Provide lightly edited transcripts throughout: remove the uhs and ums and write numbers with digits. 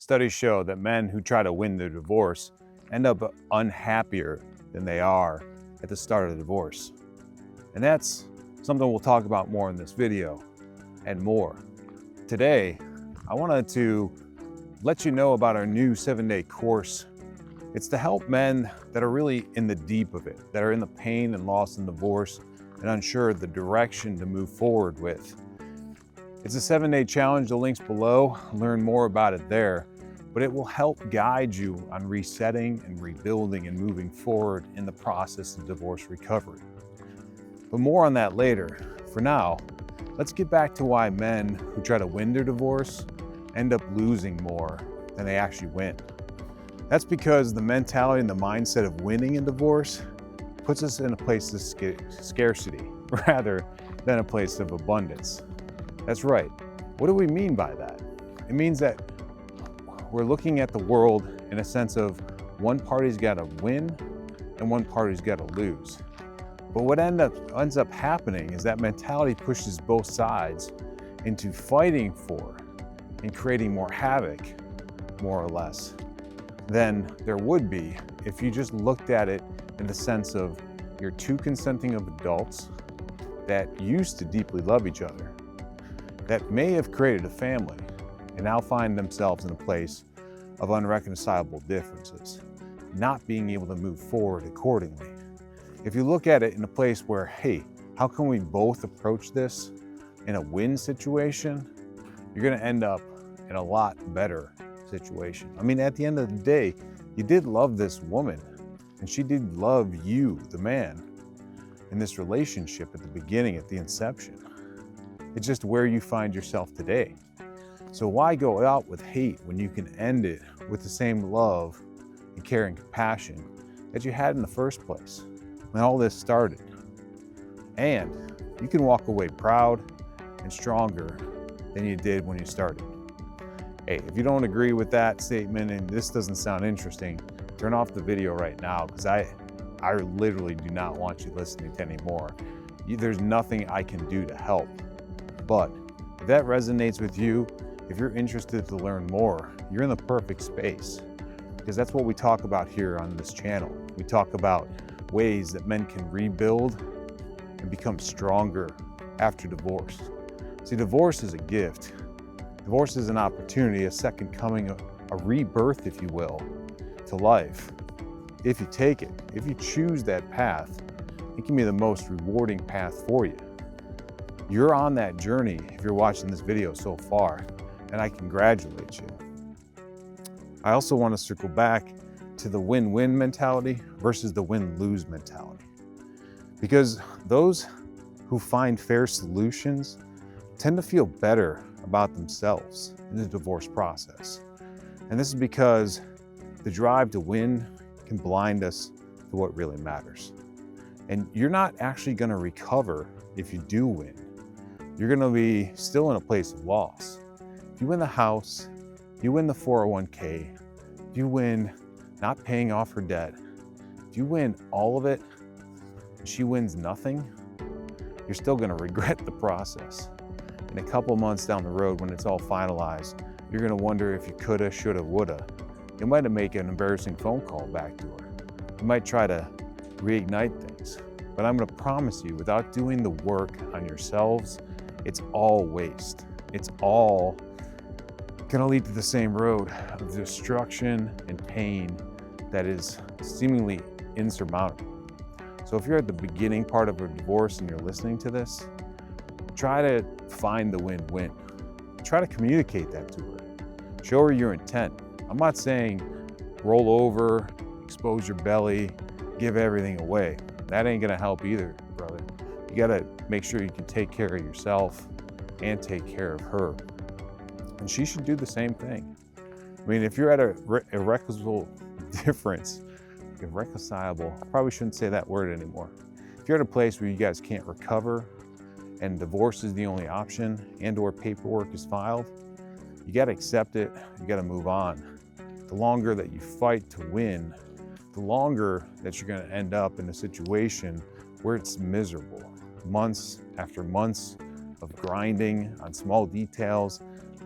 Studies show that men who try to win their divorce end up unhappier than they are at the start of the divorce. And that's something we'll talk about more in this video and more. Today, I wanted to let you know about our new 7-day course. It's to help men that are really in the deep of it, that are in the pain and loss and divorce and unsure of the direction to move forward with. It's a 7-day challenge, the link's below, learn more about it there, but it will help guide you on resetting and rebuilding and moving forward in the process of divorce recovery. But more on that later. For now, let's get back to why men who try to win their divorce end up losing more than they actually win. That's because the mentality and the mindset of winning in divorce puts us in a place of scarcity rather than a place of abundance. That's right. What do we mean by that? It means that we're looking at the world in a sense of one party's got to win and one party's got to lose. But what ends up happening is that mentality pushes both sides into fighting for and creating more havoc, more or less, than there would be if you just looked at it in the sense of you're two consenting of adults that used to deeply love each other, that may have created a family and now find themselves in a place of unreconcilable differences, not being able to move forward accordingly. If you look at it in a place where, hey, how can we both approach this in a win situation, you're gonna end up in a lot better situation. I mean, at the end of the day, you did love this woman and she did love you, the man, in this relationship at the beginning, at the inception. It's just where you find yourself today. So why go out with hate when you can end it with the same love and care and compassion that you had in the first place when all this started? And you can walk away proud and stronger than you did when you started. Hey, if you don't agree with that statement and this doesn't sound interesting, turn off the video right now, because I literally do not want you listening to anymore. There's nothing I can do to help. But if that resonates with you, if you're interested to learn more, you're in the perfect space, because that's what we talk about here on this channel. We talk about ways that men can rebuild and become stronger after divorce. See, divorce is a gift. Divorce is an opportunity, a second coming, a rebirth, if you will, to life. If you take it, if you choose that path, it can be the most rewarding path for you. You're on that journey if you're watching this video so far, and I congratulate you. I also want to circle back to the win-win mentality versus the win-lose mentality. Because those who find fair solutions tend to feel better about themselves in the divorce process. And this is because the drive to win can blind us to what really matters. And you're not actually going to recover if you do win. You're going to be still in a place of loss. If you win the house, if you win the 401k, if you win not paying off her debt, if you win all of it and she wins nothing, you're still going to regret the process. In a couple months down the road, when it's all finalized, you're going to wonder if you coulda, shoulda, woulda. You might have made an embarrassing phone call back to her. You might try to reignite things. But I'm going to promise you, without doing the work on yourselves, it's all waste. It's all going to lead to the same road of destruction and pain that is seemingly insurmountable. So if you're at the beginning part of a divorce and you're listening to this, try to find the win-win. Try to communicate that to her. Show her your intent. I'm not saying roll over, expose your belly, give everything away. That ain't gonna help either, brother. You gotta make sure you can take care of yourself and take care of her. And she should do the same thing. I mean, if you're at a irreconcilable difference, irreconcilable, I probably shouldn't say that word anymore. If you're at a place where you guys can't recover and divorce is the only option and or paperwork is filed, you gotta accept it, you gotta move on. The longer that you fight to win, the longer that you're gonna end up in a situation where it's miserable. Months after months of grinding on small details,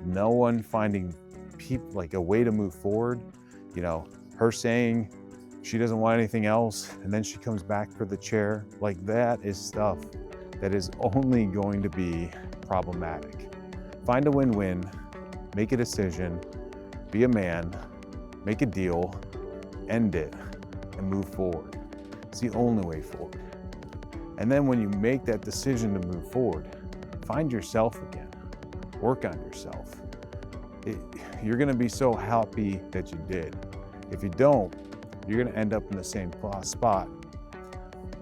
no one finding people, like a way to move forward, you know, her saying she doesn't want anything else and then she comes back for the chair, like that is stuff that is only going to be problematic. Find a win-win, make a decision, be a man, make a deal, end it, and move forward. It's the only way forward. And then when you make that decision to move forward, find yourself again, work on yourself. You're gonna be so happy that you did. If you don't, you're gonna end up in the same spot,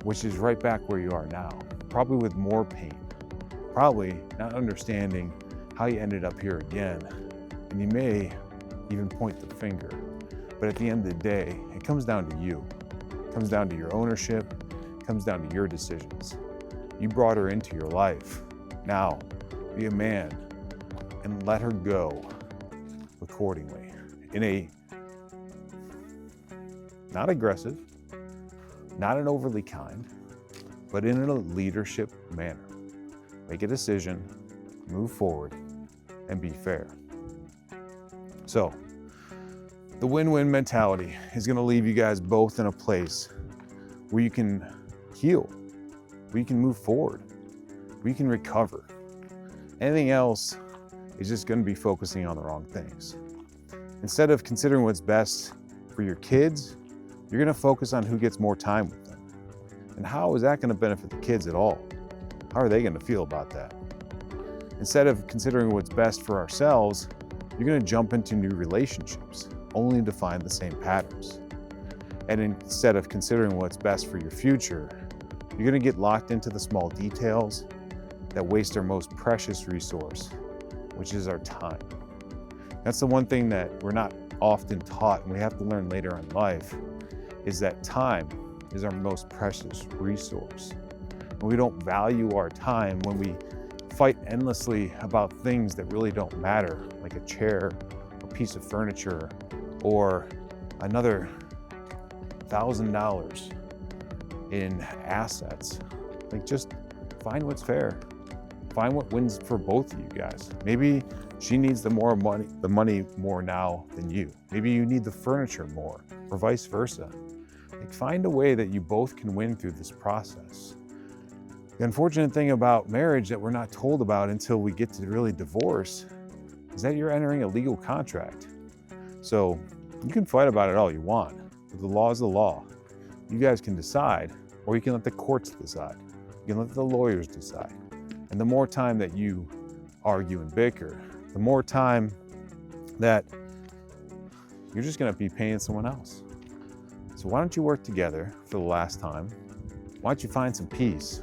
which is right back where you are now, probably with more pain, probably not understanding how you ended up here again. And you may even point the finger, but at the end of the day, it comes down to you. It comes down to your ownership, it comes down to your decisions. You brought her into your life. Now, be a man and let her go accordingly in a not aggressive, not an overly kind, but in a leadership manner. Make a decision, move forward, and be fair. So, the win-win mentality is gonna leave you guys both in a place where you can heal, where you can move forward, where you can recover. Anything else is just gonna be focusing on the wrong things. Instead of considering what's best for your kids, you're gonna focus on who gets more time with them. And how is that gonna benefit the kids at all? How are they gonna feel about that? Instead of considering what's best for ourselves, you're gonna jump into new relationships, only to find the same patterns. And instead of considering what's best for your future, you're gonna get locked into the small details that waste our most precious resource, which is our time. That's the one thing that we're not often taught, and we have to learn later in life, is that time is our most precious resource. And we don't value our time when we fight endlessly about things that really don't matter, like a chair, a piece of furniture, or another $1,000 in assets. Like, just find what's fair. Find what wins for both of you guys. Maybe she needs the money more now than you. Maybe you need the furniture more, or vice versa. Like, find a way that you both can win through this process. The unfortunate thing about marriage that we're not told about until we get to really divorce is that you're entering a legal contract. So you can fight about it all you want, but the law is the law. You guys can decide, or you can let the courts decide. You can let the lawyers decide. And the more time that you argue and bicker, the more time that you're just gonna be paying someone else. So why don't you work together for the last time? Why don't you find some peace?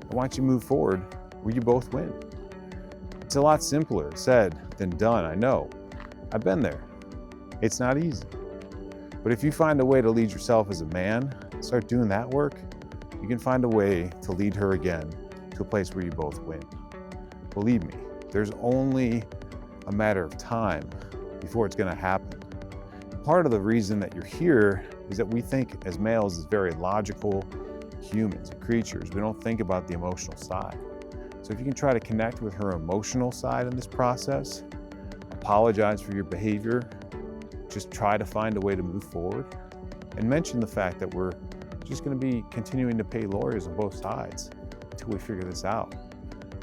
And why don't you move forward where you both win? It's a lot simpler said than done, I know. I've been there. It's not easy. But if you find a way to lead yourself as a man, start doing that work, you can find a way to lead her again to a place where you both win. Believe me, there's only a matter of time before it's gonna happen. Part of the reason that you're here is that we think as males as very logical humans and creatures. We don't think about the emotional side. So if you can try to connect with her emotional side in this process, apologize for your behavior, just try to find a way to move forward, and mention the fact that we're just gonna be continuing to pay lawyers on both sides until we figure this out.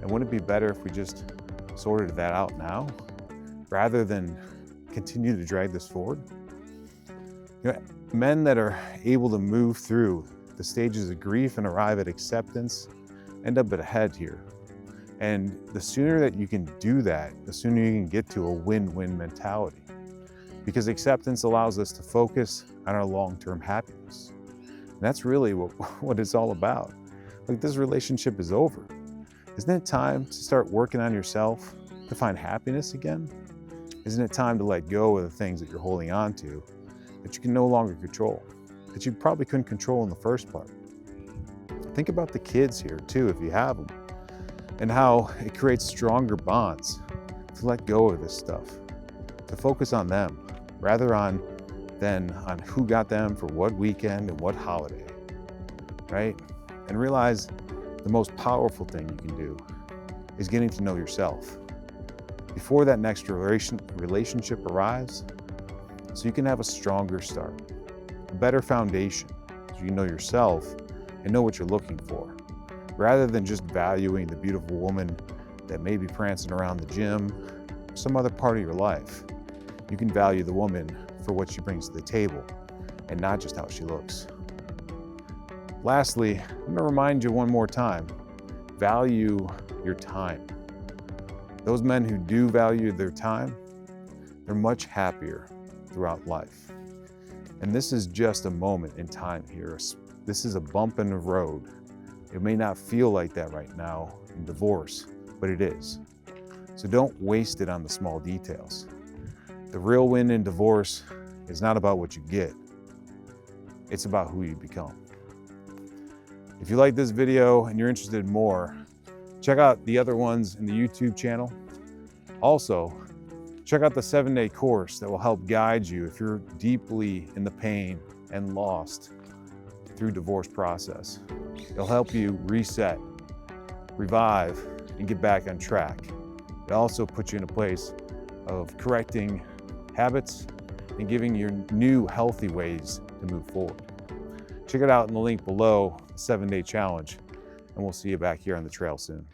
And wouldn't it be better if we just sorted that out now, rather than continue to drag this forward? You know, men that are able to move through the stages of grief and arrive at acceptance end up ahead here. And the sooner that you can do that, the sooner you can get to a win-win mentality. Because acceptance allows us to focus on our long-term happiness. And that's really what it's all about. Like, this relationship is over. Isn't it time to start working on yourself to find happiness again? Isn't it time to let go of the things that you're holding on to that you can no longer control, that you probably couldn't control in the first part? Think about the kids here too, if you have them, and how it creates stronger bonds to let go of this stuff, to focus on them rather than on who got them for what weekend and what holiday, right? And realize the most powerful thing you can do is getting to know yourself. before that next relationship arrives, so you can have a stronger start, a better foundation, so you know yourself and know what you're looking for, rather than just valuing the beautiful woman that may be prancing around the gym, some other part of your life. You can value the woman for what she brings to the table and not just how she looks. Lastly, I'm going to remind you one more time, value your time. Those men who do value their time, they're much happier throughout life. And this is just a moment in time here. This is a bump in the road. It may not feel like that right now in divorce, but it is. So don't waste it on the small details. The real win in divorce is not about what you get. It's about who you become. If you like this video and you're interested in more, check out the other ones in the YouTube channel. Also, check out the 7-day course that will help guide you if you're deeply in the pain and lost through divorce process. It'll help you reset, revive, and get back on track. It also puts you in a place of correcting habits and giving you new healthy ways to move forward. Check it out in the link below, the 7-day challenge, and we'll see you back here on the trail soon.